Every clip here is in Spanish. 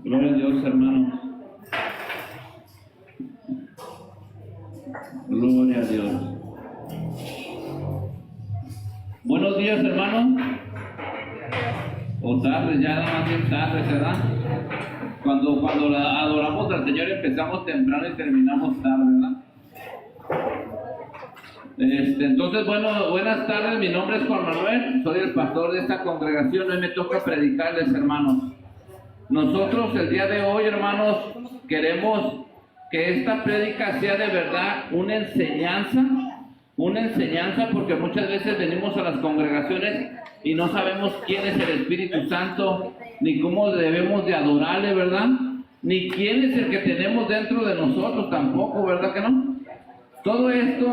Gloria a Dios, hermanos. Gloria a Dios. Buenos días, hermanos. O tarde, ya nada más bien tarde, ¿verdad? Cuando adoramos al Señor empezamos temprano y terminamos tarde, ¿verdad? Entonces, bueno, buenas tardes, mi nombre es Juan Manuel, soy el pastor de esta congregación. Hoy me toca predicarles, hermanos. Nosotros el día de hoy, hermanos, queremos que esta prédica sea de verdad una enseñanza, porque muchas veces venimos a las congregaciones y no sabemos quién es el Espíritu Santo, ni cómo debemos de adorarle, ¿verdad? Ni quién es el que tenemos dentro de nosotros tampoco, ¿verdad que no? Todo esto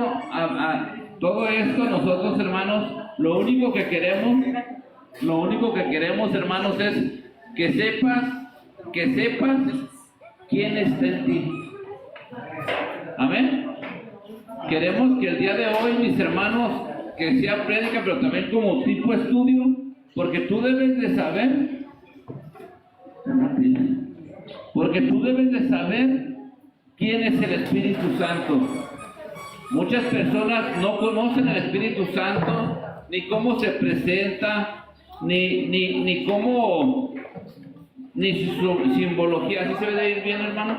nosotros, hermanos, lo único que queremos, hermanos, es que sepas quién está en ti. Amén. Queremos que el día de hoy, mis hermanos, que sea prédica, pero también como tipo estudio, porque tú debes de saber, quién es el Espíritu Santo. Muchas personas no conocen al Espíritu Santo, ni cómo se presenta, ni cómo, ni su simbología. ¿Así se ve de ir bien, hermano?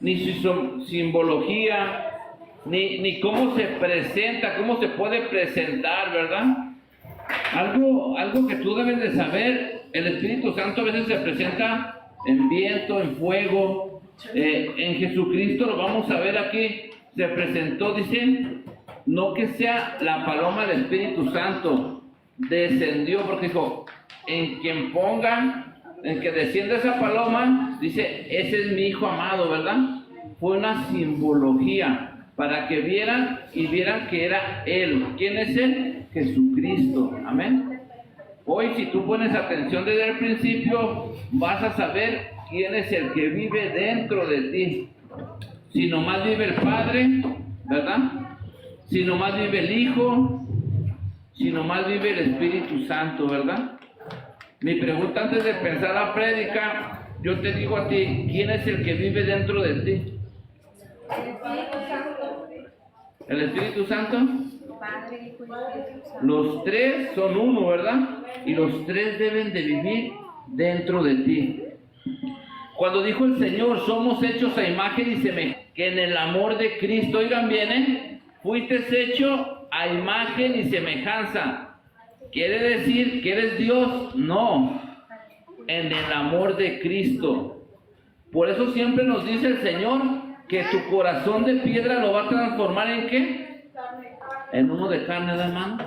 Ni su simbología, ni cómo se presenta, cómo se puede presentar, ¿verdad? Algo que tú debes de saber, el Espíritu Santo a veces se presenta en viento, en fuego. En Jesucristo lo vamos a ver aquí. Se presentó, dicen, no que sea la paloma del Espíritu Santo, descendió, porque dijo, en quien pongan, en que descienda esa paloma, dice, ese es mi hijo amado, ¿verdad? Fue una simbología para que vieran que era Él. ¿Quién es Él? Jesucristo. Amén. Hoy, si tú pones atención desde el principio, vas a saber quién es el que vive dentro de ti. Si nomás vive el Padre, ¿verdad? Si nomás vive el Hijo, si nomás vive el Espíritu Santo, ¿verdad? Mi pregunta antes de pensar la prédica, yo te digo a ti, ¿quién es el que vive dentro de ti? ¿El Espíritu Santo? Padre, Hijo y Espíritu Santo. Los tres son uno, ¿verdad? Y los tres deben de vivir dentro de ti. Cuando dijo el Señor, somos hechos a imagen y semejanza, que en el amor de Cristo, oigan bien, fuiste hecho a imagen y semejanza. ¿Quiere decir que eres Dios? No, en el amor de Cristo. Por eso siempre nos dice el Señor que tu corazón de piedra lo va a transformar ¿en qué? En uno de carne, hermano.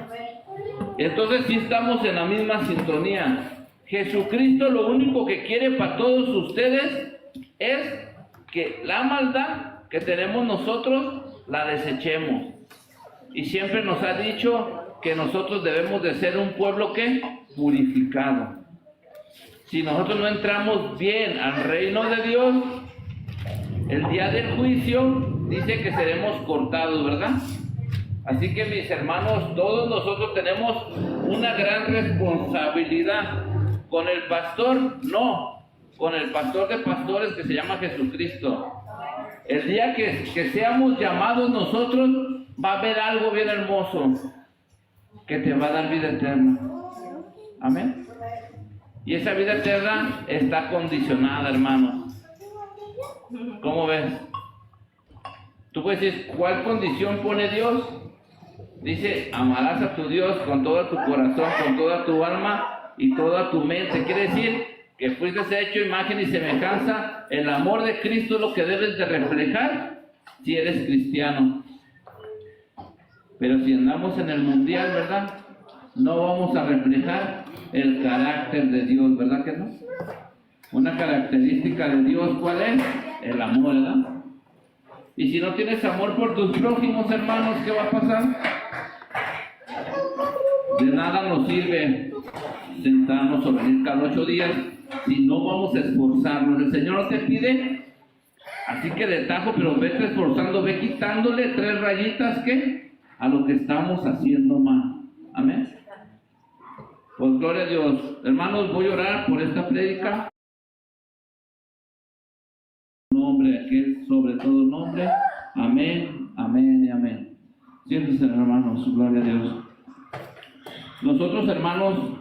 Entonces sí estamos en la misma sintonía. Jesucristo lo único que quiere para todos ustedes es que la maldad que tenemos nosotros la desechemos. Y siempre nos ha dicho que nosotros debemos de ser un pueblo que purificado. Si nosotros no entramos bien al reino de Dios, el día del juicio dice que seremos cortados, ¿verdad? Así que mis hermanos, todos nosotros tenemos una gran responsabilidad. Con el pastor, no, con el pastor de pastores que se llama Jesucristo. El día que seamos llamados nosotros, va a haber algo bien hermoso que te va a dar vida eterna. Amén. Y esa vida eterna está condicionada, hermano. ¿Cómo ves? Tú puedes decir, ¿cuál condición pone Dios? Dice, amarás a tu Dios con todo tu corazón, con toda tu alma y toda tu mente. Quiere decir que fuiste hecho imagen y semejanza. El amor de Cristo es lo que debes de reflejar si eres cristiano. Pero si andamos en el mundial, ¿verdad? No vamos a reflejar el carácter de Dios, ¿verdad que no? Una característica de Dios, ¿cuál es? El amor, ¿verdad? Y si no tienes amor por tus prójimos, hermanos, ¿qué va a pasar? De nada nos sirve sentarnos o venir cada 8 días si no vamos a esforzarnos. El Señor no te pide así que de tajo, pero vete esforzando, ve quitándole 3 rayitas que a lo que estamos haciendo mal. Amén. Pues gloria a Dios. Hermanos, voy a orar por esta prédica. nombre, aquel sobre todo nombre. Amén, amén y amén. Siéntense, hermanos, gloria a Dios. Nosotros, hermanos,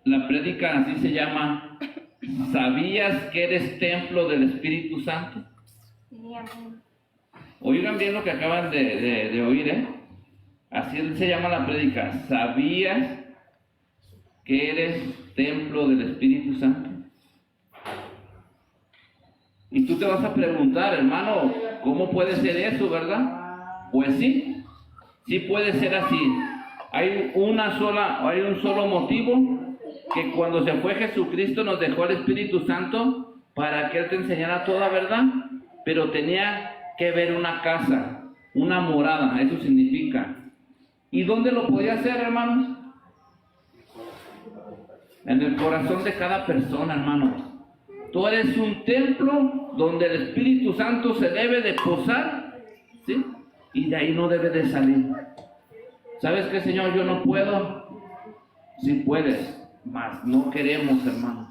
la prédica así se llama: ¿sabías que eres templo del Espíritu Santo? Sí, amén. Oigan bien lo que acaban de oír, Así se llama la prédica: ¿sabías que eres templo del Espíritu Santo? Y tú te vas a preguntar, hermano, ¿cómo puede ser eso, verdad? Pues sí, sí puede ser así. Hay un solo motivo, que cuando se fue Jesucristo nos dejó el Espíritu Santo para que Él te enseñara toda verdad, pero tenía que ver una casa, una morada, eso significa. ¿Y dónde lo podía hacer, hermanos? En el corazón de cada persona, hermanos. Tú eres un templo donde el Espíritu Santo se debe de posar, ¿sí? Y de ahí no debe de salir. ¿Sabes qué, Señor? Yo no puedo. Sí puedes, mas no queremos, hermanos.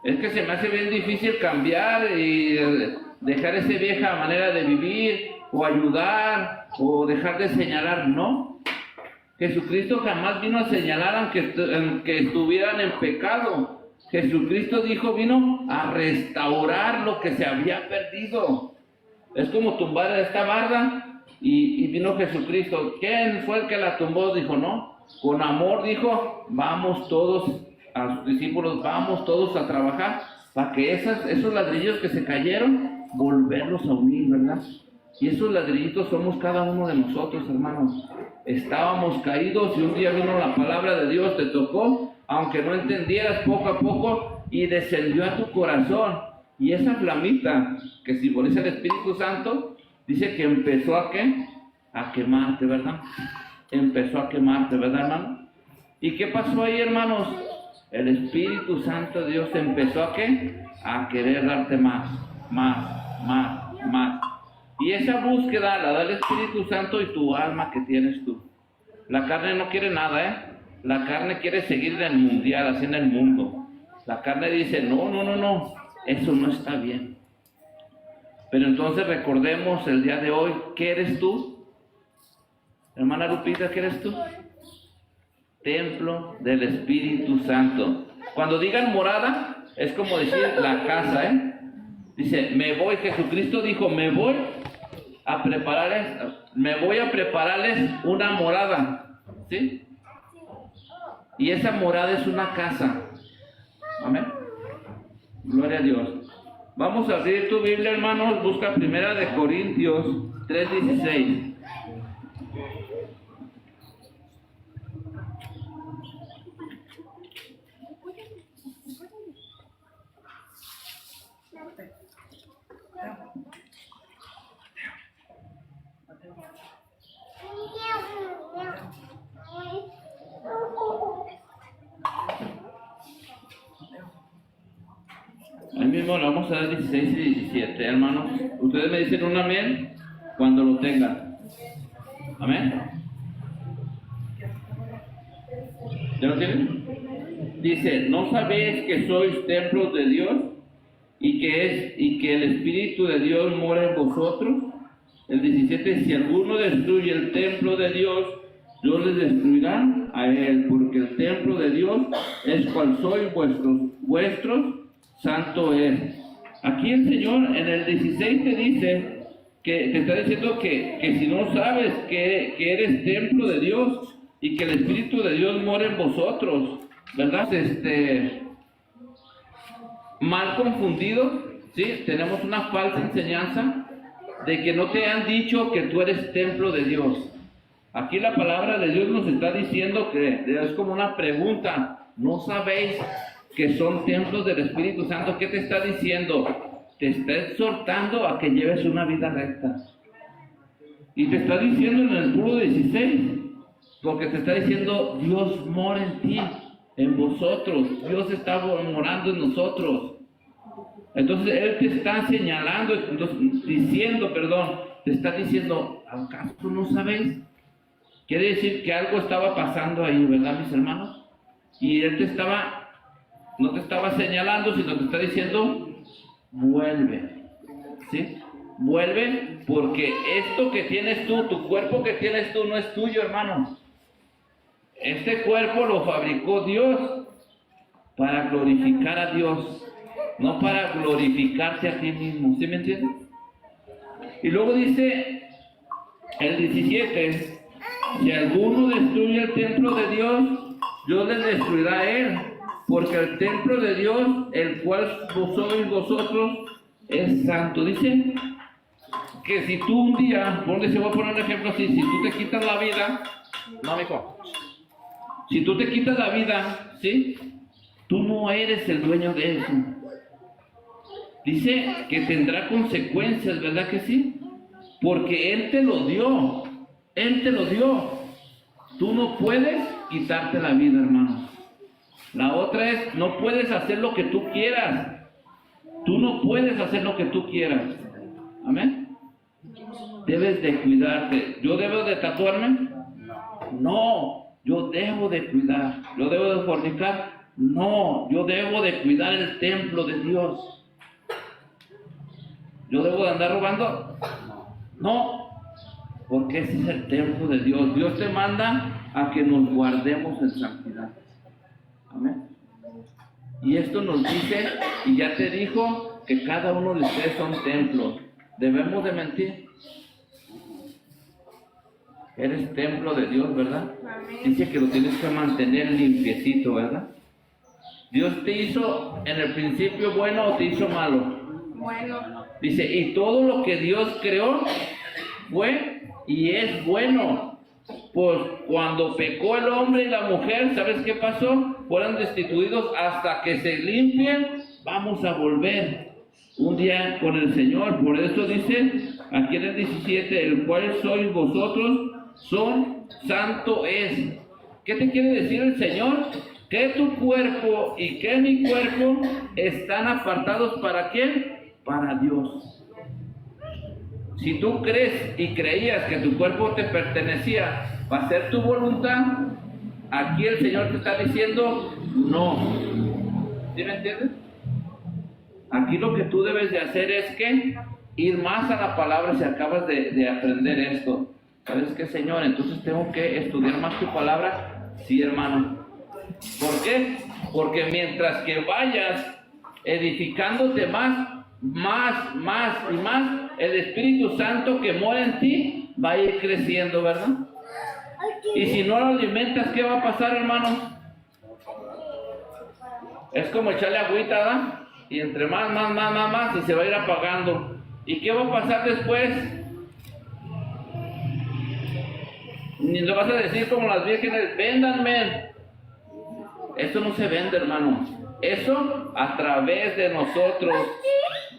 Es que se me hace bien difícil cambiar y dejar esa vieja manera de vivir, o ayudar, o dejar de señalar. No. Jesucristo jamás vino a señalar aunque estuvieran en pecado. Jesucristo vino a restaurar lo que se había perdido. Es como tumbar esta barda y vino Jesucristo. ¿Quién fue el que la tumbó? Dijo, no. Con amor dijo, vamos todos, a sus discípulos, vamos todos a trabajar para que esos ladrillos que se cayeron, volverlos a unir, ¿verdad? Y esos ladrillitos somos cada uno de nosotros, hermanos. Estábamos caídos y un día vino la palabra de Dios, te tocó, aunque no entendieras, poco a poco, y descendió a tu corazón. Y esa flamita que simboliza el Espíritu Santo, dice que empezó a ¿qué? A quemarte, ¿verdad? Empezó a quemarte, ¿verdad, hermano? ¿Y qué pasó ahí, hermanos? El Espíritu Santo de Dios empezó a ¿qué? A querer darte más. Y esa búsqueda la da el Espíritu Santo y tu alma que tienes tú. La carne no quiere nada, La carne quiere seguir en el mundial, así en el mundo. La carne dice, no, eso no está bien. Pero entonces recordemos el día de hoy, ¿qué eres tú? Hermana Lupita, ¿qué eres tú? Templo del Espíritu Santo. Cuando digan morada, es como decir la casa, Dice, Jesucristo dijo, me voy a prepararles una morada, ¿sí? Y esa morada es una casa. Amén. Gloria a Dios. Vamos a abrir tu Biblia, hermanos. Busca 1 Corintios 3:16. Ahí mismo le vamos a dar 16 y 17, hermanos. Ustedes me dicen un amén cuando lo tengan. Amén. ¿Ya lo tienen? Dice, ¿no sabéis que sois templos de Dios y que el Espíritu de Dios mora en vosotros? El 17, si alguno destruye el templo de Dios, Dios les destruirá a él, porque el templo de Dios es cual sois vuestros, santo es. Aquí el Señor en el 16 te dice, que te está diciendo que si no sabes que eres templo de Dios y que el Espíritu de Dios mora en vosotros, ¿verdad? Mal confundido, ¿sí? Tenemos una falsa enseñanza de que no te han dicho que tú eres templo de Dios. Aquí la palabra de Dios nos está diciendo que es como una pregunta. ¿No sabéis que son templos del Espíritu Santo? ¿Qué te está diciendo? Te está exhortando a que lleves una vida recta. Y te está diciendo en el puro 16, porque te está diciendo, Dios mora en ti, en vosotros. Dios está morando en nosotros. Entonces Él te está señalando, te está diciendo, ¿acaso no sabéis? Quiere decir que algo estaba pasando ahí, ¿verdad, mis hermanos? Y Él te estaba no te estaba señalando, sino te está diciendo, vuelve, ¿sí? Vuelve, porque esto que tienes tú, tu cuerpo que tienes tú, no es tuyo, hermano. Este cuerpo lo fabricó Dios para glorificar a Dios, no para glorificarte a ti mismo, ¿sí me entiendes? Y luego dice el 17, si alguno destruye el templo de Dios, Dios le destruirá a él, porque el templo de Dios, el cual sois vosotros, es santo. Dice que si tú un día, voy a poner un ejemplo así, si tú te quitas la vida, no, mijo, si tú te quitas la vida, ¿sí? Tú no eres el dueño de eso. Dice que tendrá consecuencias, ¿verdad que sí? Porque Él te lo dio. Él te lo dio. Tú no puedes quitarte la vida, hermano. La otra es, no puedes hacer lo que tú quieras. Tú no puedes hacer lo que tú quieras. Amén. Debes de cuidarte. ¿Yo debo de tatuarme? No. Yo debo de cuidar. ¿Yo debo de fornicar? No. Yo debo de cuidar el templo de Dios. ¿Yo debo de andar robando? No, porque ese es el templo de Dios. Dios te manda a que nos guardemos en santidad. Amén. Y esto nos dice, y ya te dijo, que cada uno de ustedes son templos. ¿Debemos de mentir? Eres templo de Dios, ¿verdad? Dice que lo tienes que mantener limpiecito, ¿verdad? ¿Dios te hizo en el principio bueno o te hizo malo? Bueno. Dice, y todo lo que Dios creó fue y es bueno. Pues cuando pecó el hombre y la mujer, ¿sabes qué pasó? Fueron destituidos hasta que se limpien. Vamos a volver un día con el Señor. Por eso dice aquí en el 17, el cual sois vosotros, son santo es. ¿Qué te quiere decir el Señor? Que tu cuerpo y que mi cuerpo están apartados ¿para quién? Para Dios. Si tú crees y creías que tu cuerpo te pertenecía para hacer tu voluntad, aquí el Señor te está diciendo no. ¿Sí me entiendes? Aquí lo que tú debes de hacer es que ir más a la palabra si acabas de aprender esto. ¿Sabes qué, Señor? Entonces tengo que estudiar más tu palabra. Sí, hermano. ¿Por qué? Porque mientras que vayas edificándote más, el Espíritu Santo que mora en ti va a ir creciendo, ¿verdad? Y si no lo alimentas, ¿qué va a pasar, hermano? Es como echarle agüita, ¿verdad? Y entre más, y se va a ir apagando. ¿Y qué va a pasar después? Ni lo vas a decir como las vírgenes, véndanme. Esto no se vende, hermano. Eso a través de nosotros.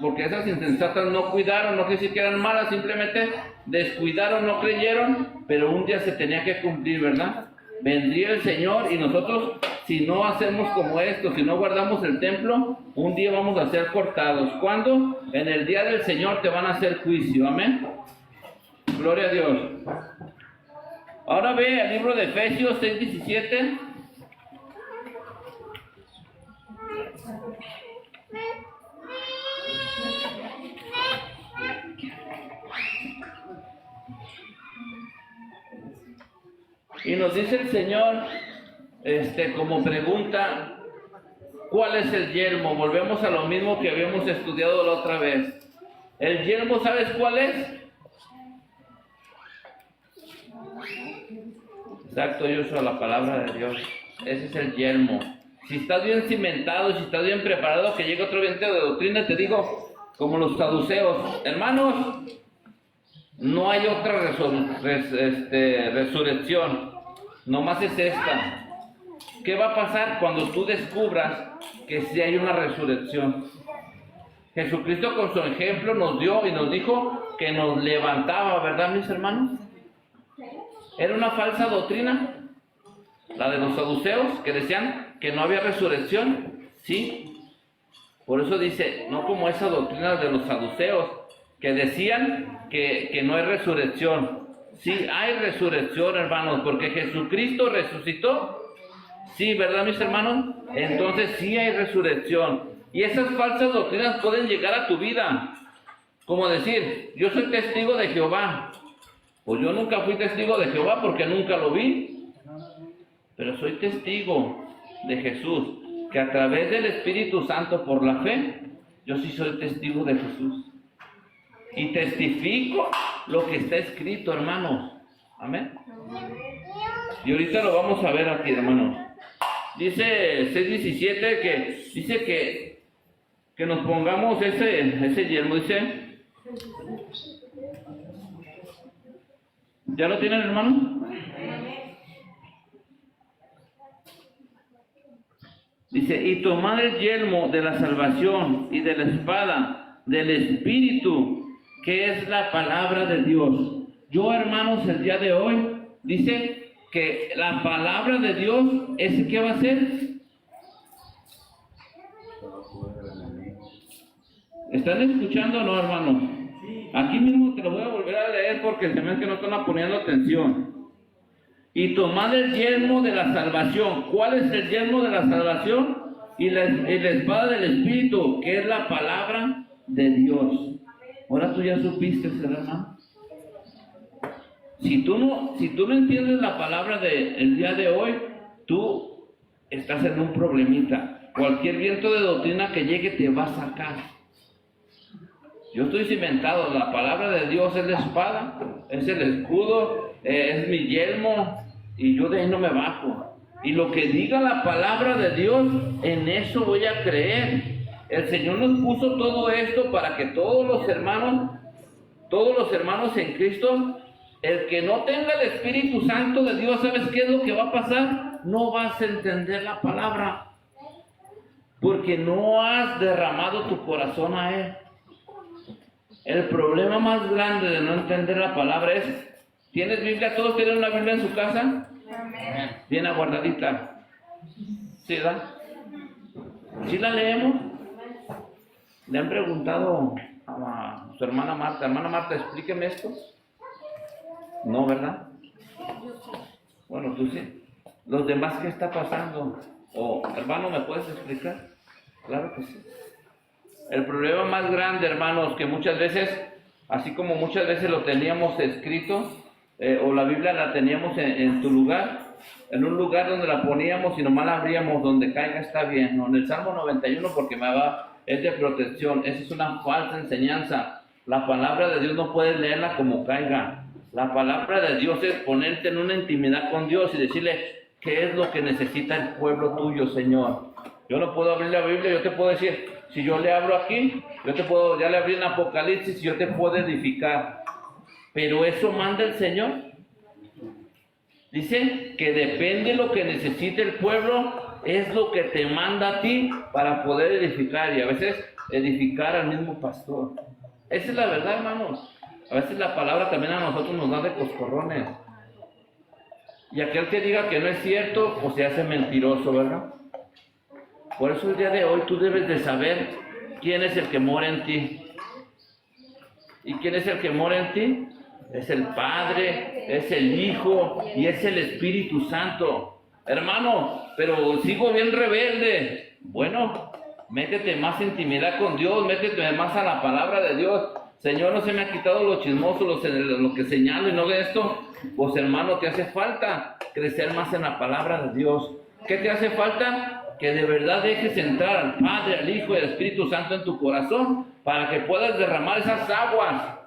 Porque esas insensatas no cuidaron, no quiere decir que eran malas, simplemente descuidaron, no creyeron, pero un día se tenía que cumplir, ¿verdad? Vendría el Señor y nosotros, si no hacemos como esto, si no guardamos el templo, un día vamos a ser cortados. ¿Cuándo? En el día del Señor te van a hacer juicio, amén. Gloria a Dios. Ahora ve el libro de Efesios 6:17. Y nos dice el Señor, como pregunta, ¿cuál es el yelmo? Volvemos a lo mismo que habíamos estudiado la otra vez. El yelmo, ¿sabes cuál es? Exacto, yo uso la palabra de Dios. Ese es el yelmo. Si estás bien cimentado, si estás bien preparado, que llegue otro viento de doctrina, te digo, como los saduceos, hermanos, no hay otra resurrección, nomás es esta. ¿Qué va a pasar cuando tú descubras que sí hay una resurrección? Jesucristo con su ejemplo nos dio y nos dijo que nos levantaba, ¿verdad, mis hermanos? Era una falsa doctrina, la de los saduceos, que decían que no había resurrección. Sí, por eso dice, no como esa doctrina de los saduceos, que decían que no hay resurrección. Sí, hay resurrección, hermanos, porque Jesucristo resucitó Sí, ¿verdad, mis hermanos? Entonces sí hay resurrección. Y esas falsas doctrinas pueden llegar a tu vida. Como decir, yo soy testigo de Jehová. Pues yo nunca fui testigo de Jehová porque nunca lo vi. Pero soy testigo de Jesús, que a través del Espíritu Santo por la fe, yo sí soy testigo de Jesús. Y testifico lo que está escrito, hermanos. Amén. Y ahorita lo vamos a ver aquí, hermanos. Dice 6:17 que dice que nos pongamos ese yelmo. Dice, ¿ya lo tienen, hermano? Dice, y tomad el yelmo de la salvación y de la espada del Espíritu, que es la palabra de Dios. Yo, hermanos, el día de hoy, dice que la palabra de Dios es ¿qué va a ser? ¿Están escuchando o no, hermano? Aquí mismo te lo voy a volver a leer porque se me hace que no están poniendo atención. Y tomad el yelmo de la salvación. ¿Cuál es el yelmo de la salvación? Y la espada del Espíritu, que es la palabra de Dios. Ahora tú ya supiste, hermano. Si tú no entiendes la palabra del día de hoy, tú estás en un problemita. Cualquier viento de doctrina que llegue te va a sacar. Yo estoy cimentado, la palabra de Dios es la espada, es el escudo, es mi yelmo, y yo de ahí no me bajo. Y lo que diga la palabra de Dios, en eso voy a creer. El Señor nos puso todo esto para que todos los hermanos en Cristo, el que no tenga el Espíritu Santo de Dios, ¿sabes qué es lo que va a pasar? No vas a entender la palabra, porque no has derramado tu corazón a Él. El problema más grande de no entender la palabra es, ¿tienes Biblia? ¿Todos tienen una Biblia en su casa? Amén. Bien aguardadita. ¿Sí, verdad? ¿Sí la leemos? Le han preguntado a su hermana Marta, explíqueme esto. No, ¿verdad? Bueno, tú sí. Los demás, ¿qué está pasando? Hermano, ¿me puedes explicar? Claro que sí. El problema más grande, hermanos, que muchas veces, así como muchas veces lo teníamos escrito, o la Biblia la teníamos en tu lugar, en un lugar donde la poníamos y nomás la abríamos, donde caiga está bien, ¿no? En el Salmo 91, porque es de protección. Esa es una falsa enseñanza. La palabra de Dios no puedes leerla como caiga. La palabra de Dios es ponerte en una intimidad con Dios y decirle qué es lo que necesita el pueblo tuyo, Señor. Yo no puedo abrir la Biblia, yo te puedo decir, si yo le hablo aquí, ya le abrí en Apocalipsis y yo te puedo edificar. Pero eso manda el Señor. Dice que depende de lo que necesite el pueblo, es lo que te manda a ti para poder edificar. Y a veces edificar al mismo pastor. Esa es la verdad, hermanos. A veces la palabra también a nosotros nos da de coscorrones. Y aquel que diga que no es cierto, pues se hace mentiroso, ¿verdad? Por eso el día de hoy tú debes de saber quién es el que mora en ti. ¿Y quién es el que mora en ti? Es el Padre, es el Hijo y es el Espíritu Santo. Hermano, pero sigo bien rebelde. Bueno, métete más intimidad con Dios, métete más a la palabra de Dios. Señor, no se me ha quitado lo chismoso, lo que señalo y no ve esto. Pues hermano, te hace falta crecer más en la palabra de Dios. ¿Qué te hace falta? Que de verdad dejes entrar al Padre, al Hijo y al Espíritu Santo en tu corazón para que puedas derramar esas aguas,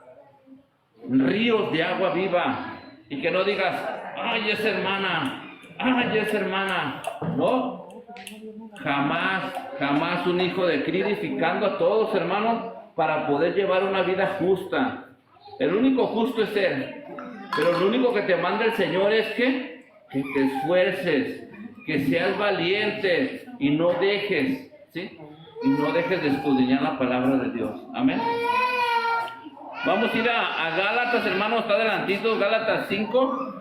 ríos de agua viva, y que no digas, ay, esa hermana, no, jamás un hijo de Cristo edificando a todos, hermanos, para poder llevar una vida justa. El único justo es Él, pero lo único que te manda el Señor es que te esfuerces, que seas valiente y no dejes, ¿sí? Y no dejes de escudriñar la palabra de Dios. Amén. Vamos a ir a Gálatas, hermanos, está adelantito, Gálatas 5.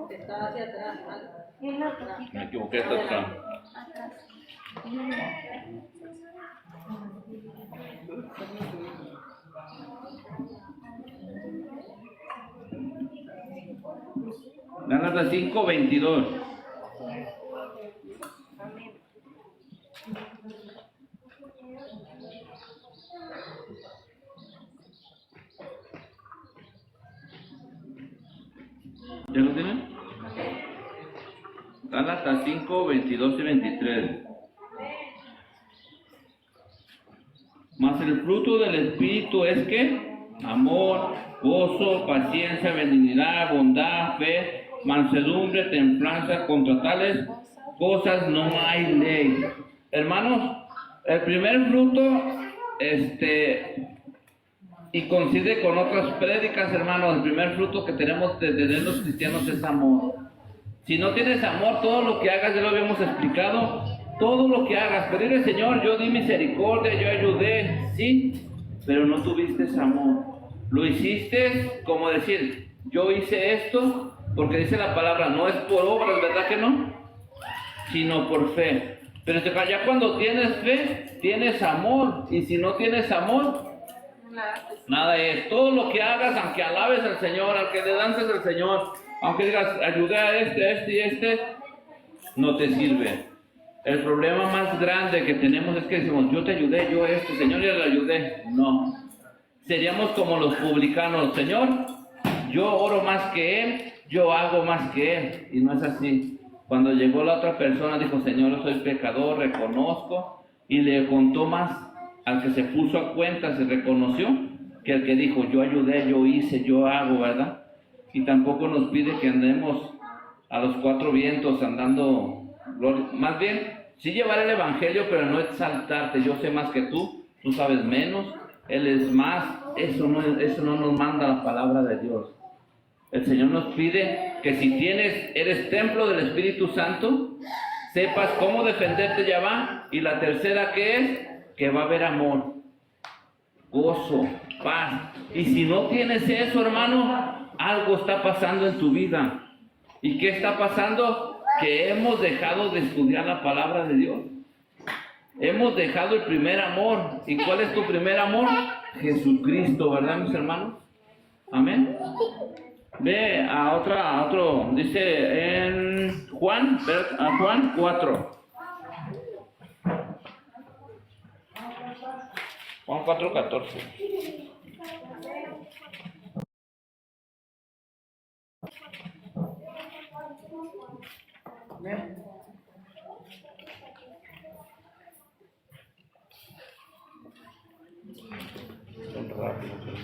Está hacia atrás. Me equivoqué, está atrás. Atrás. Gálatas 5:22. ¿Ya lo tienen? Gálatas 5:22 y 23. Mas el fruto del Espíritu es que amor, gozo, paciencia, benignidad, bondad, fe, mansedumbre, templanza. Contra tales cosas no hay ley. Hermanos, el primer fruto, y coincide con otras prédicas, hermanos, el primer fruto que tenemos de los cristianos es amor. Si no tienes amor, todo lo que hagas, ya lo habíamos explicado, todo lo que hagas, pedirle, Señor, yo di misericordia, yo ayudé, sí, pero no tuviste amor. Lo hiciste como decir, yo hice esto, porque dice la palabra, no es por obras, ¿verdad que no? Sino por fe. Pero ya cuando tienes fe, tienes amor, y si no tienes amor, nada es. Todo lo que hagas, aunque alabes al Señor, aunque le dances al Señor, aunque digas, ayudé a este y este, no te sirve. El problema más grande que tenemos es que decimos, yo te ayudé, yo esto, Señor, ya le ayudé. No. Seríamos como los publicanos, Señor, yo oro más que Él, yo hago más que Él. Y no es así. Cuando llegó la otra persona, dijo, Señor, yo soy pecador, reconozco, y le contó más. Al que se puso a cuenta, se reconoció, que el que dijo, yo ayudé, yo hice, yo hago, ¿verdad? Y tampoco nos pide que andemos a los cuatro vientos andando, más bien, sí llevar el evangelio, pero no exaltarte, yo sé más que tú sabes menos, Él es más, eso no nos manda la palabra de Dios. El Señor nos pide que si eres templo del Espíritu Santo, sepas cómo defenderte, ya va, y la tercera, ¿qué es? Que va a haber amor, gozo, paz. Y si no tienes eso, hermano, algo está pasando en tu vida. ¿Y qué está pasando? Que hemos dejado de estudiar la palabra de Dios. Hemos dejado el primer amor. ¿Y cuál es tu primer amor? Jesucristo, ¿verdad, mis hermanos? Amén. Ve a otro, dice en Juan 4. Juan 4:14. Son rápidos.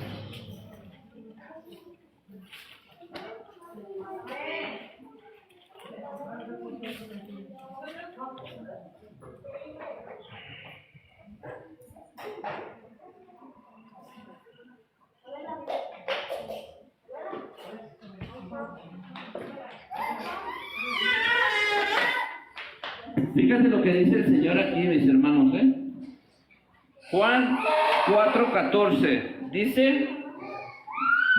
Fíjate lo que dice el Señor aquí, mis hermanos, Juan 4:14 dice,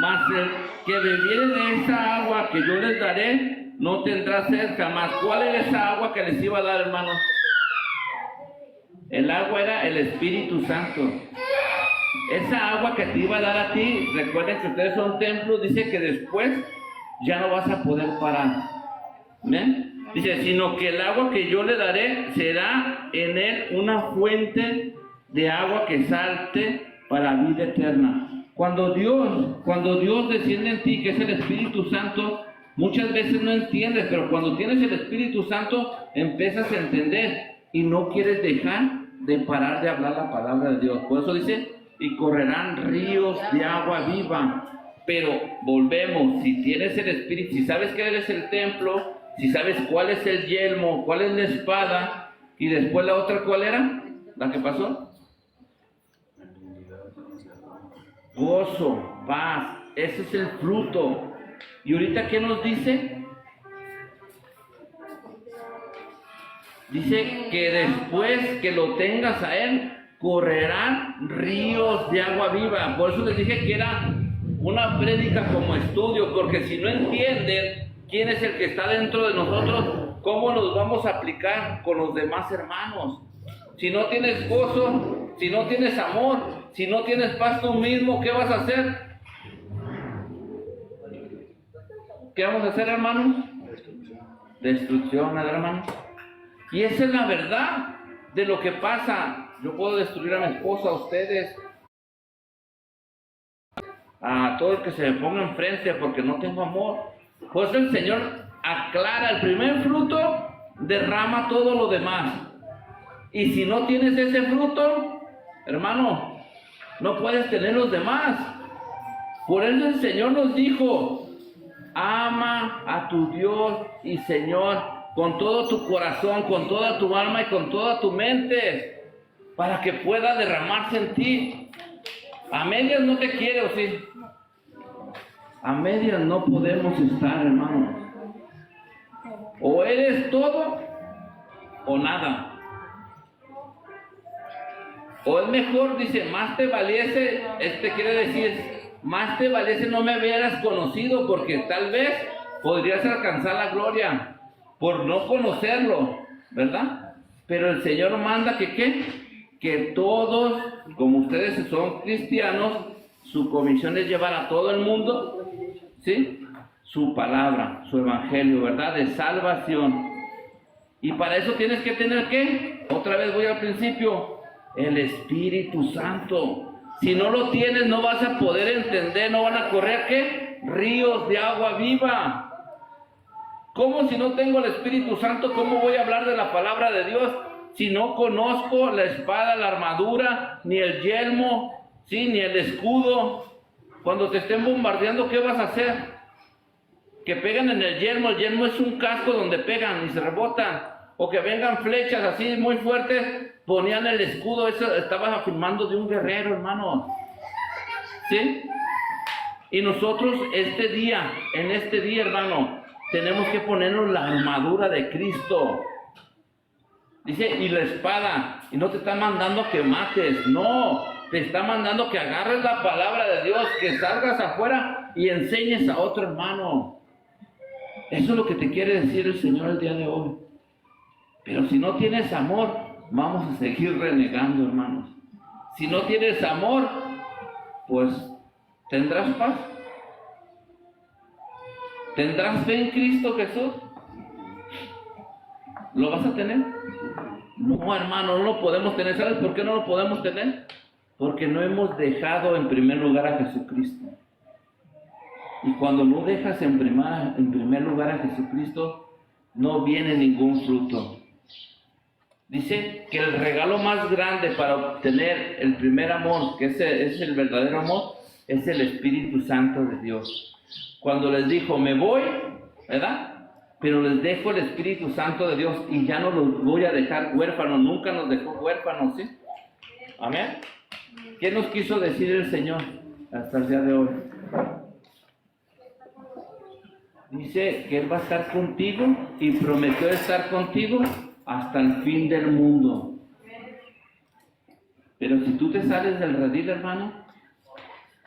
mas el que bebiere de esa agua que yo les daré, no tendrá sed jamás. ¿Cuál era esa agua que les iba a dar, hermanos? El agua era el Espíritu Santo. Esa agua que te iba a dar a ti, recuerden que ustedes son templos, dice que después ya no vas a poder parar. ¿Ven? Dice, sino que el agua que yo le daré será en él una fuente de agua que salte para vida eterna. Cuando Dios desciende en ti, que es el Espíritu Santo, muchas veces no entiendes, pero cuando tienes el Espíritu Santo, empiezas a entender y no quieres dejar de parar de hablar la palabra de Dios. Por eso dice, y correrán ríos de agua viva. Pero volvemos, si tienes el Espíritu, si sabes que eres el templo, si sabes cuál es el yelmo, cuál es la espada, y después la otra, ¿cuál era? ¿La que pasó? Gozo, paz, ese es el fruto. ¿Y ahorita qué nos dice? Dice que después que lo tengas a Él, correrán ríos de agua viva. Por eso les dije que era una prédica como estudio, porque si no entienden quién es el que está dentro de nosotros, ¿cómo nos vamos a aplicar con los demás hermanos? Si no tienes gozo, si no tienes amor, si no tienes paz tú mismo, ¿qué vas a hacer? ¿Qué vamos a hacer, hermanos? Destrucción, ¿verdad, hermanos? Y esa es la verdad de lo que pasa. Yo puedo destruir a mi esposa, a ustedes, a todo el que se me ponga enfrente porque no tengo amor. Pues el Señor aclara el primer fruto, derrama todo lo demás. Y si no tienes ese fruto, hermano, no puedes tener los demás. Por eso el Señor nos dijo: ama a tu Dios y Señor con todo tu corazón, con toda tu alma y con toda tu mente, para que pueda derramarse en ti. A medias no te quiere, ¿o sí? A medias no podemos estar, hermanos. O eres todo o nada. O es mejor, dice, más te valiese, quiere decir, más te valiese no me hubieras conocido, porque tal vez podrías alcanzar la gloria por no conocerlo, ¿verdad? Pero el Señor manda que ¿qué? Que todos, como ustedes son cristianos, su comisión es llevar a todo el mundo, ¿sí?, su palabra, su evangelio, ¿verdad?, de salvación. Y para eso tienes que tener ¿qué? Otra vez voy al principio, el Espíritu Santo. Si no lo tienes, no vas a poder entender, no van a correr ¿qué? Ríos de agua viva. ¿Cómo si no tengo el Espíritu Santo? ¿Cómo voy a hablar de la palabra de Dios si no conozco la espada, la armadura, ni el yelmo, ¿sí?, ni el escudo? Cuando te estén bombardeando, ¿qué vas a hacer? Que pegan en el yelmo es un casco donde pegan y se rebotan. O que vengan flechas así muy fuertes, ponían el escudo, eso estaba afirmando de un guerrero, hermano. ¿Sí? Y nosotros en este día, hermano, tenemos que ponernos la armadura de Cristo. Dice, y la espada, y no te está mandando que mates, no, te está mandando que agarres la palabra de Dios, que salgas afuera y enseñes a otro hermano. Eso es lo que te quiere decir el Señor el día de hoy. Pero si no tienes amor, vamos a seguir renegando, hermanos. Si no tienes amor, pues tendrás paz. ¿Tendrás fe en Cristo Jesús? ¿Lo vas a tener? No, hermano, no lo podemos tener. ¿Sabes por qué no lo podemos tener? Porque no hemos dejado en primer lugar a Jesucristo. Y cuando no dejas en primer lugar a Jesucristo, no viene ningún fruto. Dice que el regalo más grande para obtener el primer amor, que ese es el verdadero amor, es el Espíritu Santo de Dios. Cuando les dijo, me voy, ¿verdad? Pero les dejo el Espíritu Santo de Dios y ya no los voy a dejar huérfanos. Nunca nos dejó huérfanos, ¿sí? Amén. ¿Qué nos quiso decir el Señor hasta el día de hoy? Dice que Él va a estar contigo y prometió estar contigo hasta el fin del mundo. Pero si tú te sales del redil, hermano,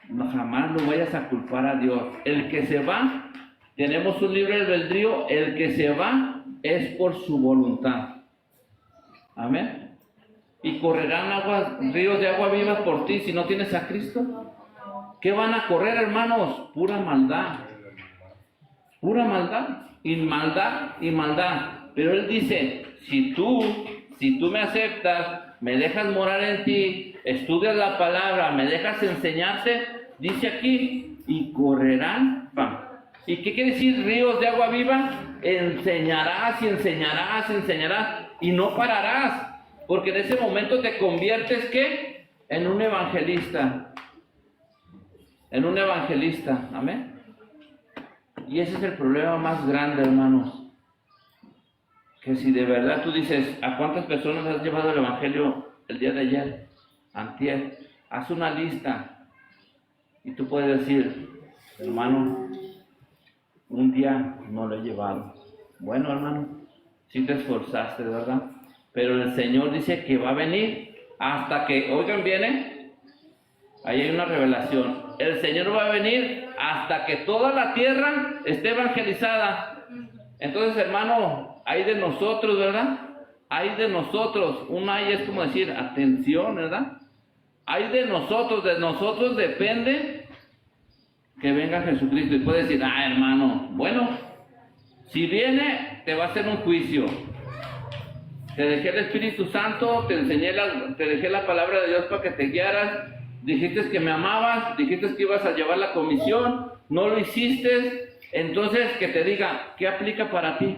no, jamás lo vayas a culpar a Dios. El que se va, tenemos un libre albedrío, el que se va es por su voluntad. Amén. Y correrán ríos de agua viva por ti si no tienes a Cristo. ¿Qué van a correr, hermanos? Pura maldad. Pura maldad. Y maldad y maldad. Pero Él dice, si tú me aceptas, me dejas morar en ti, estudias la palabra, me dejas enseñarte, dice aquí, y correrán. ¿Y qué quiere decir ríos de agua viva? Enseñarás y enseñarás, enseñarás, y no pararás, porque en ese momento te conviertes, ¿qué? En un evangelista. En un evangelista, amén. Y ese es el problema más grande, hermanos. Que si de verdad tú dices, ¿a cuántas personas has llevado el evangelio el día de ayer? Antier. Haz una lista. Y tú puedes decir, hermano, un día no lo he llevado. Bueno, hermano, sí te esforzaste, ¿verdad? Pero el Señor dice que va a venir hasta que, oigan, viene, ahí hay una revelación. El Señor va a venir hasta que toda la tierra esté evangelizada. Entonces, hermano, hay de nosotros, ¿verdad? Hay de nosotros. Un hay es como decir, atención, ¿verdad? Hay de nosotros depende que venga Jesucristo. Y puede decir, hermano, bueno, si viene, te va a hacer un juicio. Te dejé el Espíritu Santo, te dejé la palabra de Dios para que te guiaras. Dijiste que me amabas, dijiste que ibas a llevar la comisión, no lo hiciste. Entonces, que te diga, ¿qué aplica para ti?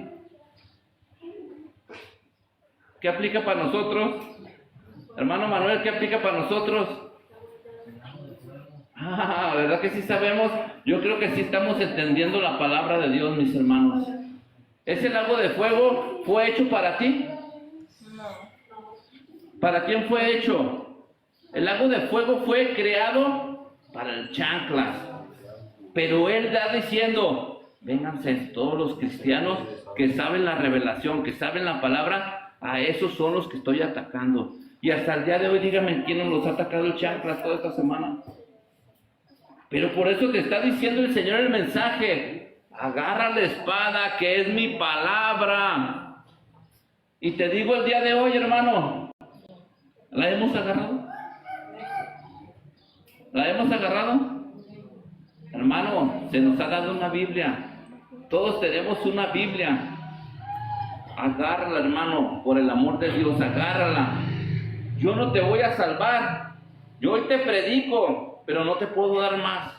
¿Qué aplica para nosotros? Hermano Manuel, ¿qué aplica para nosotros? ¿Verdad que sí sabemos? Yo creo que sí estamos entendiendo la palabra de Dios, mis hermanos. ¿Ese lago de fuego fue hecho para ti? No. ¿Para quién fue hecho? El lago de fuego fue creado para el chanclas. Pero Él está diciendo, vénganse todos los cristianos que saben la revelación, que saben la palabra, a esos son los que estoy atacando. Y hasta el día de hoy, dígame quién nos ha atacado el chanclas toda esta semana. Pero por eso te está diciendo el Señor el mensaje, agarra la espada que es mi palabra. Y te digo el día de hoy, hermano, ¿la hemos agarrado? ¿La hemos agarrado? Hermano, se nos ha dado una Biblia. Todos tenemos una Biblia. Agárrala, hermano, por el amor de Dios, agárrala. Yo no te voy a salvar. Yo hoy te predico, pero no te puedo dar más.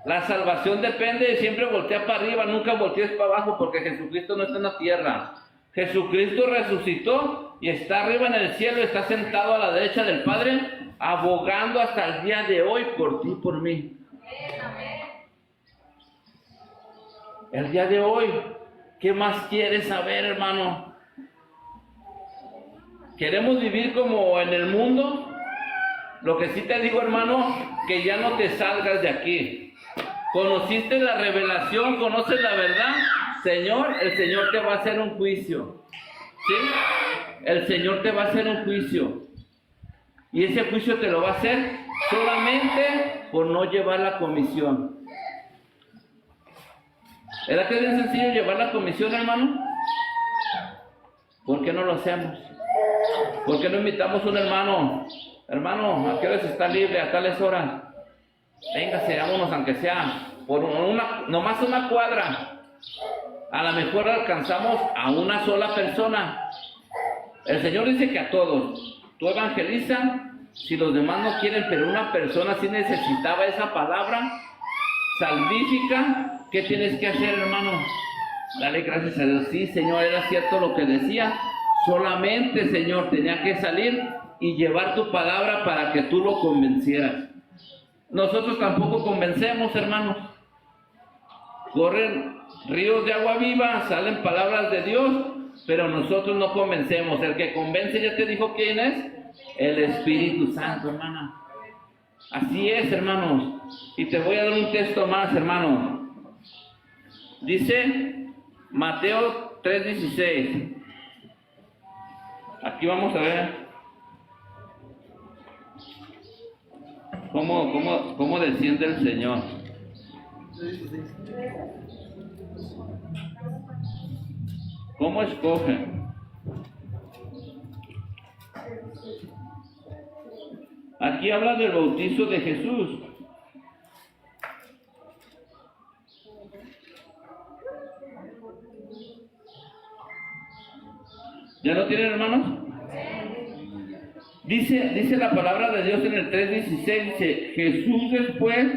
La salvación depende de siempre voltear para arriba, nunca voltees para abajo, porque Jesucristo no está en la tierra. Jesucristo resucitó y está arriba en el cielo, está sentado a la derecha del Padre, abogando hasta el día de hoy por ti y por mí. El día de hoy, ¿qué más quieres saber, hermano? ¿Queremos vivir como en el mundo? Lo que sí te digo, hermano, que ya no te salgas de aquí. ¿Conociste la revelación? ¿Conoces la verdad? Señor, el Señor te va a hacer un juicio. ¿Sí? El Señor te va a hacer un juicio. Y ese juicio te lo va a hacer solamente por no llevar la comisión. ¿Verdad que es bien sencillo llevar la comisión, hermano? ¿Por qué no lo hacemos? ¿Por qué no invitamos a un hermano? Hermano, ¿a qué horas está libre? ¿A tales horas? Véngase, vámonos, aunque sea por nomás una cuadra. A lo mejor alcanzamos a una sola persona. El Señor dice que a todos. Tú evangeliza, si los demás no quieren, pero una persona sí necesitaba esa palabra salvífica. ¿Qué tienes que hacer, hermano? Dale gracias a Dios. Sí, Señor, era cierto lo que decía. Solamente, Señor, tenía que salir y llevar tu palabra para que tú lo convencieras. Nosotros tampoco convencemos, hermanos. Corren ríos de agua viva, salen palabras de Dios, pero nosotros no convencemos. El que convence, ya te dijo quién es, el Espíritu Santo, hermana. Así es, hermanos. Y te voy a dar un texto más, hermano. Dice Mateo 3:16. Aquí vamos a ver cómo desciende el Señor. ¿Cómo escoge? Aquí habla del bautizo de Jesús. ¿Ya lo tienen, hermanos? Dice la palabra de Dios en el 3:16, dice, Jesús después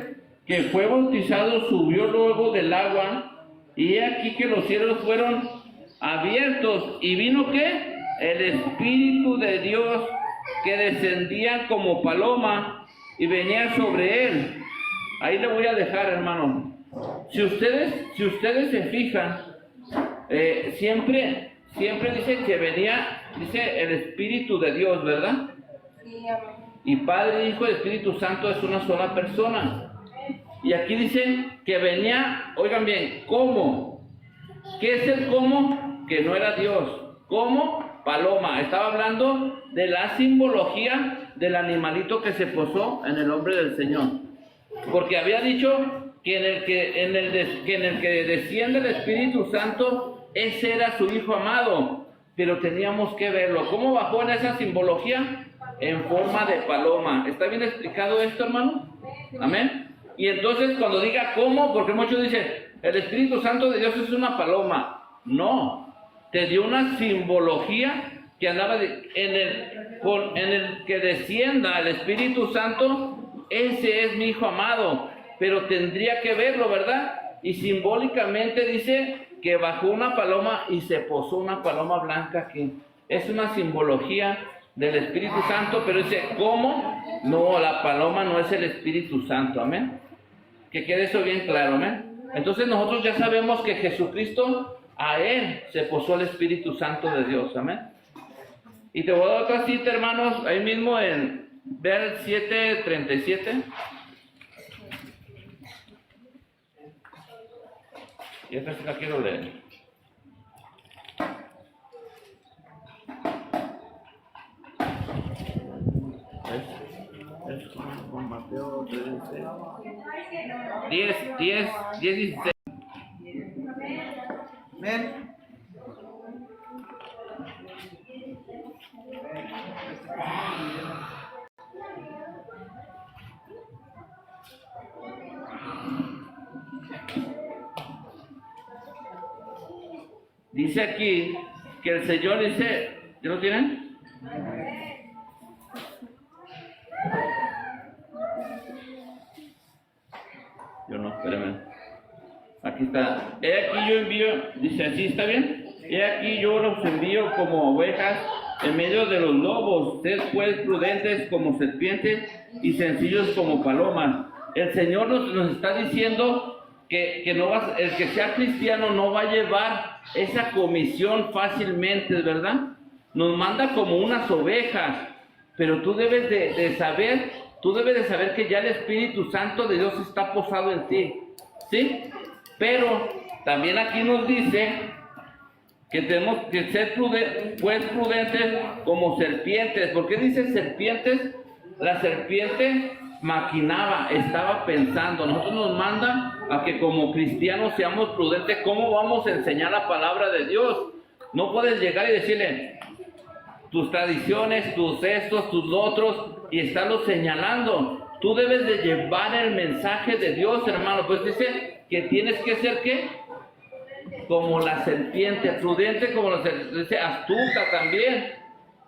que fue bautizado subió luego del agua, y he aquí que los cielos fueron abiertos, y vino ¿qué? El Espíritu de Dios que descendía como paloma y venía sobre él. Ahí le voy a dejar, hermano. Si ustedes se fijan, siempre dice que venía, dice el Espíritu de Dios, ¿verdad? Sí, amén. Y Padre, Hijo y Espíritu Santo es una sola persona. Y aquí dicen que venía, oigan bien, ¿cómo? ¿Qué es el cómo? Que no era Dios. ¿Cómo? paloma. Estaba hablando de la simbología del animalito que se posó en el hombre del Señor. Porque había dicho que en el que desciende el Espíritu Santo, ese era su Hijo amado. Pero teníamos que verlo. ¿Cómo bajó en esa simbología? En forma de paloma. ¿Está bien explicado esto, hermano? Amén. Y entonces cuando diga cómo, porque muchos dicen, el Espíritu Santo de Dios es una paloma. No, te dio una simbología que andaba en el que descienda el Espíritu Santo, ese es mi Hijo amado. Pero tendría que verlo, ¿verdad? Y simbólicamente dice que bajó una paloma y se posó una paloma blanca, que es una simbología del Espíritu Santo. Pero dice, ¿cómo? No, la paloma no es el Espíritu Santo, amén. Que quede eso bien claro, amén. Entonces nosotros ya sabemos que Jesucristo, a Él se posó el Espíritu Santo de Dios, amén. Y te voy a dar otra cita, hermanos, ahí mismo en ver 7:37. Y esta sí la quiero leer. Es con Mateo 10:16. Amén. Dice aquí que el Señor dice, ¿ya lo tienen? Yo no, espérenme. Aquí está. He aquí yo envío, dice así, ¿está bien? He aquí yo los envío como ovejas en medio de los lobos. Sed pues prudentes como serpientes y sencillos como palomas. El Señor nos está diciendo que no vas, el que sea cristiano no va a llevar esa comisión fácilmente, ¿verdad? Nos manda como unas ovejas, pero tú debes de saber que ya el Espíritu Santo de Dios está posado en ti, ¿sí? Pero también aquí nos dice que tenemos que ser prudentes como serpientes. ¿Por qué dice serpientes? La serpiente maquinaba, estaba pensando. Nosotros nos manda a que como cristianos seamos prudentes. ¿Cómo vamos a enseñar la palabra de Dios? No puedes llegar y decirle tus tradiciones, tus estos, tus otros, y estarlos señalando. Tú debes de llevar el mensaje de Dios, hermano. Pues dice que tienes que ser, ¿qué? Como la serpiente, prudente como la serpiente, dice astuta también,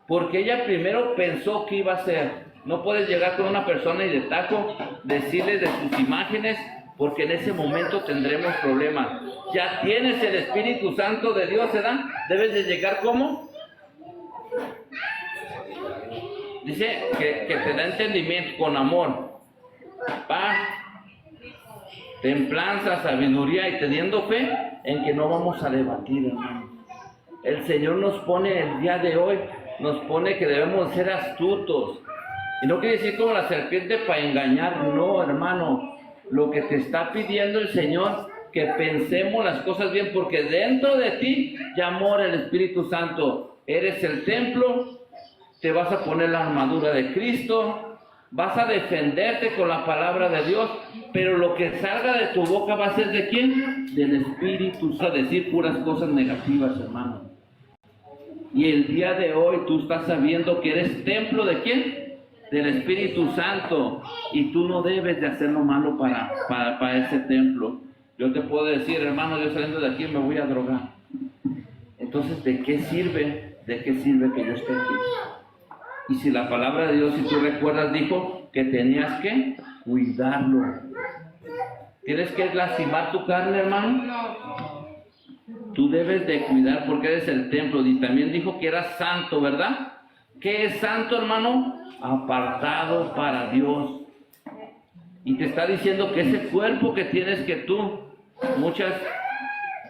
porque ella primero pensó que iba a ser. No puedes llegar con una persona y de taco decirle de sus imágenes, porque en ese momento tendremos problemas. Ya tienes el Espíritu Santo de Dios, ¿verdad? Debes de llegar como. Dice que te da entendimiento con amor, paz, templanza, sabiduría y teniendo fe en que no vamos a debatir, hermano. El Señor nos pone el día de hoy, nos pone que debemos ser astutos. Y no quiere decir como la serpiente para engañar, no, hermano. Lo que te está pidiendo el Señor, que pensemos las cosas bien, porque dentro de ti ya mora el Espíritu Santo. Eres el templo, te vas a poner la armadura de Cristo, vas a defenderte con la palabra de Dios, pero lo que salga de tu boca va a ser ¿de quién? Del Espíritu. A decir puras cosas negativas, hermano. Y el día de hoy tú estás sabiendo que eres templo ¿de quién? Del Espíritu Santo, y tú no debes de hacer lo malo para ese templo. Yo te puedo decir, hermano, yo saliendo de aquí me voy a drogar. Entonces, ¿de qué sirve? ¿De qué sirve que yo esté aquí? Y si la palabra de Dios, si tú recuerdas, dijo que tenías que cuidarlo. ¿Tienes que lastimar tu carne, hermano? No. Tú debes de cuidar porque eres el templo. Y también dijo que eras santo, ¿verdad? ¿Qué es santo, hermano? Apartado para Dios. Y te está diciendo que ese cuerpo que tienes, que tú, muchas,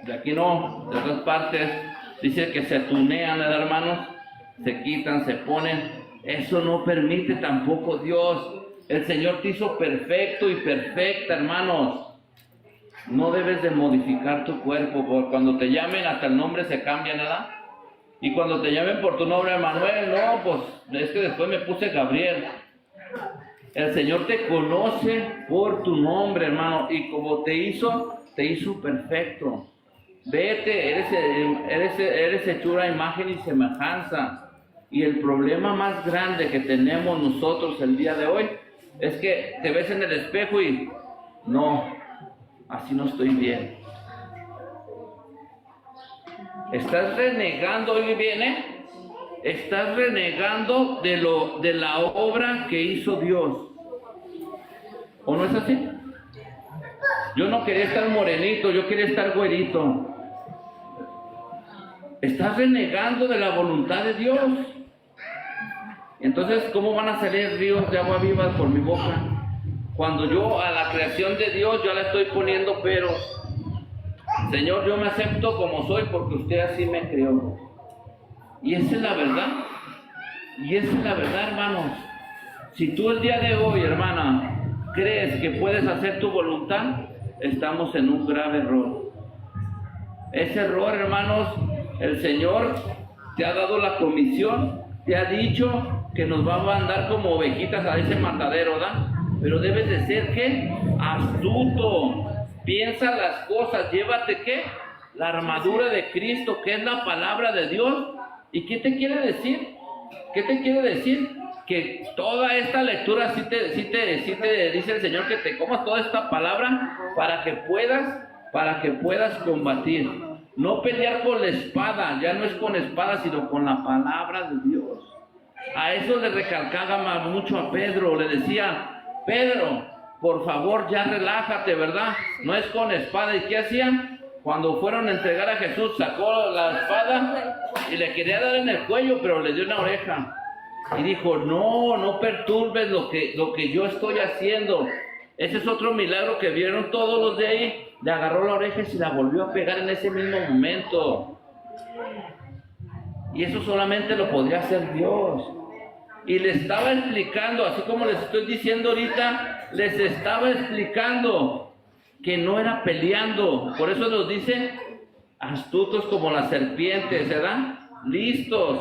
de aquí no, de otras partes, dice que se tunean, ¿verdad, hermanos? Se quitan, se ponen. Eso no permite tampoco Dios. El Señor te hizo perfecto y perfecta, hermanos. No debes de modificar tu cuerpo, porque cuando te llamen hasta el nombre se cambia, ¿verdad? Y cuando te llamen por tu nombre, Emanuel, no, pues es que después me puse Gabriel. El Señor te conoce por tu nombre, hermano, y como te hizo perfecto. Vete, eres hechura, imagen y semejanza. Y el problema más grande que tenemos nosotros el día de hoy es que te ves en el espejo y no, así no estoy bien. Estás renegando, hoy viene, estás renegando de la obra que hizo Dios. ¿O no es así? Yo no quería estar morenito, yo quería estar güerito. Estás renegando de la voluntad de Dios. Entonces, ¿cómo van a salir ríos de agua viva por mi boca? Cuando yo a la creación de Dios, yo le estoy poniendo peros. Señor, yo me acepto como soy porque usted así me creó. Y esa es la verdad. Y esa es la verdad, hermanos. Si tú el día de hoy, hermana, crees que puedes hacer tu voluntad, estamos en un grave error. Ese error, hermanos, el Señor te ha dado la comisión, te ha dicho que nos va a mandar como ovejitas a ese matadero, ¿verdad? Pero debes de ser, ¿qué? Astuto. Piensa las cosas, llévate, ¿qué? La armadura de Cristo, que es la palabra de Dios. ¿Y qué te quiere decir? ¿Qué te quiere decir? Que toda esta lectura sí te dice el Señor que te comas toda esta palabra para que puedas combatir. No pelear con la espada, ya no es con espada, sino con la palabra de Dios. A eso le recalcaba mucho a Pedro, le decía, Pedro, por favor, ya relájate, ¿verdad? No es con espada. ¿Y qué hacían? Cuando fueron a entregar a Jesús, sacó la espada y le quería dar en el cuello, pero le dio una oreja. Y dijo, no perturbes lo que yo estoy haciendo. Ese es otro milagro que vieron todos los de ahí. Le agarró la oreja y se la volvió a pegar en ese mismo momento. Y eso solamente lo podría hacer Dios. Y le estaba explicando, así como les estoy diciendo ahorita, les estaba explicando que no era peleando. Por eso nos dice, astutos como las serpientes, ¿verdad? Listos.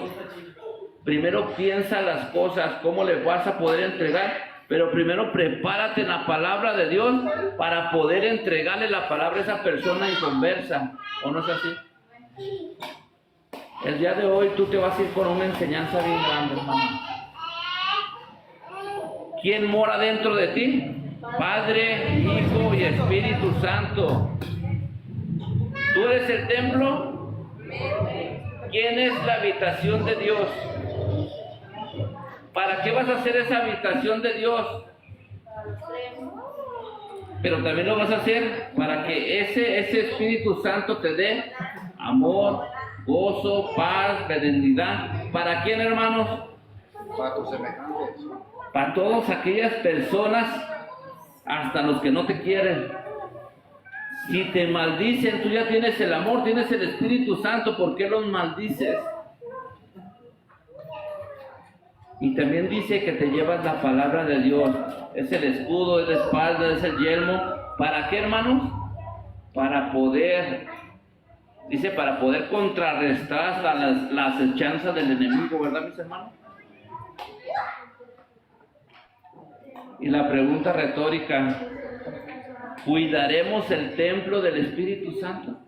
Primero piensa las cosas, cómo le vas a poder entregar, pero primero prepárate en la palabra de Dios para poder entregarle la palabra a esa persona inconversa. ¿O no es así? El día de hoy tú te vas a ir con una enseñanza bien grande, hermano. ¿Quién mora dentro de ti? Padre, Hijo y Espíritu Santo. ¿Tú eres el templo? ¿Quién es la habitación de Dios? ¿Para qué vas a hacer esa habitación de Dios? Pero también lo vas a hacer para que ese Espíritu Santo te dé amor, gozo, paz, benignidad. ¿Para quién, hermanos? Para tus semejantes. Para todas aquellas personas, hasta los que no te quieren. Si te maldicen, tú ya tienes el amor, tienes el Espíritu Santo, ¿por qué los maldices? Y también dice que te llevas la palabra de Dios. Es el escudo, es la espalda, es el yelmo. ¿Para qué, hermanos? Para poder, dice, para poder contrarrestar hasta la acechanza del enemigo, ¿verdad, mis hermanos? Y la pregunta retórica, ¿cuidaremos el templo del Espíritu Santo?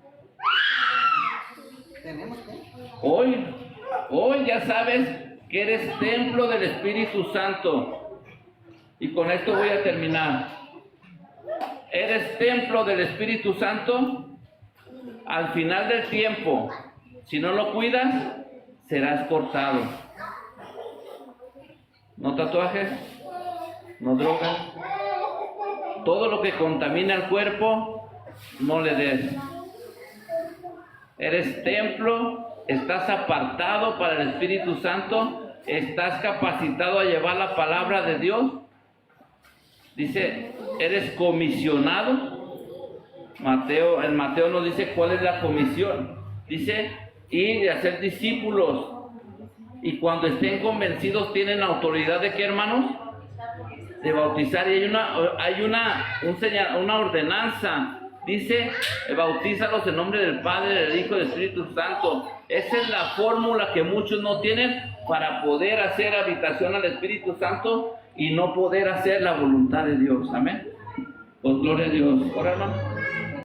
Hoy ya sabes que eres templo del Espíritu Santo. Y con esto voy a terminar. Eres templo del Espíritu Santo. Al final del tiempo, si no lo cuidas, serás cortado. No tatuajes, no drogas. Todo lo que contamina el cuerpo, no le des. Eres templo. Estás apartado para el Espíritu Santo, estás capacitado a llevar la palabra de Dios. Dice, eres comisionado. En Mateo nos dice cuál es la comisión. Dice, ir y hacer discípulos. Y cuando estén convencidos, tienen autoridad de qué, hermanos? De bautizar. Y hay una ordenanza. Dice, bautízalos en nombre del Padre, del Hijo y del Espíritu Santo. Esa es la fórmula que muchos no tienen para poder hacer habitación al Espíritu Santo y no poder hacer la voluntad de Dios. Amén. Pues gloria a Dios. Ahora, hermano.